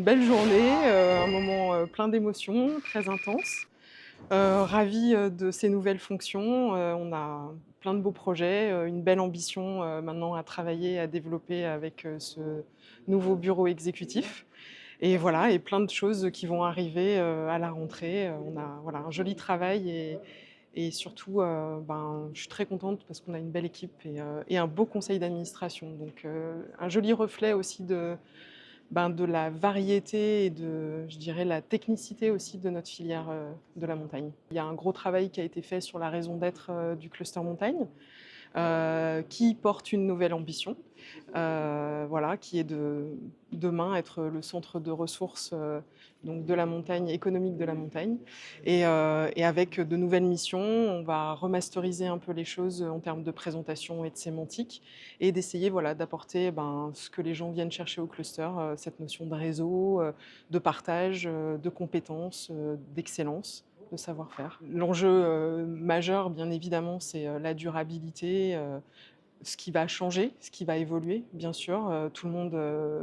une belle journée, un moment, plein d'émotions, très intense. Ravie, de ces nouvelles fonctions, on a plein de beaux projets, une belle ambition, maintenant à travailler, à développer avec, ce nouveau bureau exécutif et voilà et plein de choses qui vont arriver, à la rentrée. On a voilà un joli travail et surtout, je suis très contente parce qu'on a une belle équipe et un beau conseil d'administration donc un joli reflet aussi de la variété et de, je dirais, la technicité aussi de notre filière, de la montagne. Il y a un gros travail qui a été fait sur la raison d'être, du cluster montagne, qui porte une nouvelle ambition, voilà, qui est de demain être le centre de ressources, donc de la montagne, économique de la montagne et avec de nouvelles missions, on va remasteriser un peu les choses, en termes de présentation et de sémantique et d'essayer, voilà, d'apporter, ce que les gens viennent chercher au cluster, cette notion de réseau, de partage, de compétences, d'excellence, de savoir-faire. L'enjeu, majeur, bien évidemment, c'est, la durabilité, ce qui va changer, ce qui va évoluer, bien sûr. Tout le monde,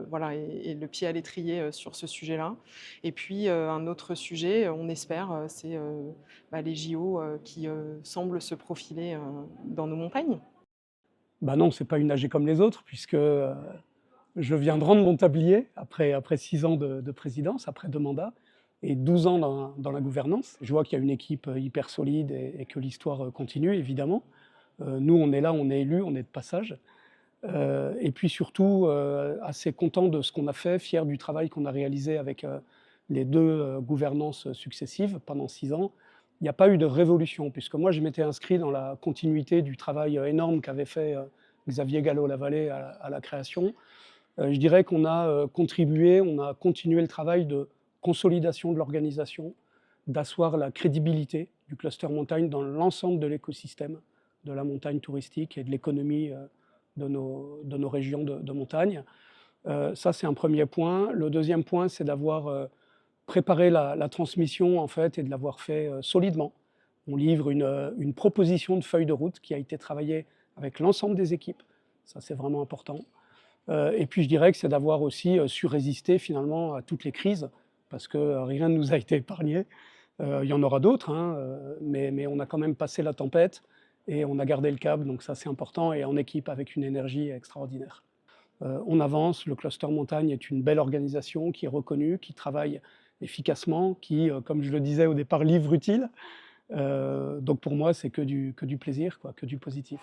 voilà, est le pied à l'étrier, sur ce sujet-là. Et puis, un autre sujet, on espère, c'est, les JO, qui, semblent se profiler, dans nos montagnes. Bah non, c'est pas une AG comme les autres, puisque je viens de rendre mon tablier après 6 ans de présidence, après 2 mandats et 12 ans dans la gouvernance. Je vois qu'il y a une équipe hyper solide et que l'histoire continue, évidemment. Nous, on est là, on est élus, on est de passage. Et puis surtout, assez content de ce qu'on a fait, fier du travail qu'on a réalisé avec les 2 gouvernances successives pendant 6 ans. Il n'y a pas eu de révolution, puisque moi, je m'étais inscrit dans la continuité du travail énorme qu'avait fait Xavier Gallo-Lavallée à la création. Je dirais qu'on a contribué, on a continué le travail de consolidation de l'organisation, d'asseoir la crédibilité du cluster montagne dans l'ensemble de l'écosystème de la montagne touristique et de l'économie de nos régions de montagne. Ça, c'est un premier point. Le deuxième point, c'est d'avoir préparé la transmission en fait et de l'avoir fait solidement. On livre une proposition de feuille de route qui a été travaillée avec l'ensemble des équipes. Ça, c'est vraiment important. Et puis je dirais que c'est d'avoir aussi su résister finalement à toutes les crises, parce que rien ne nous a été épargné. Il y en aura d'autres, hein, mais on a quand même passé la tempête et on a gardé le cap, donc ça c'est important, et en équipe avec une énergie extraordinaire. On avance, le cluster montagne est une belle organisation qui est reconnue, qui travaille efficacement, qui, comme je le disais au départ, livre utile. Donc pour moi, c'est que du plaisir, quoi, que du positif.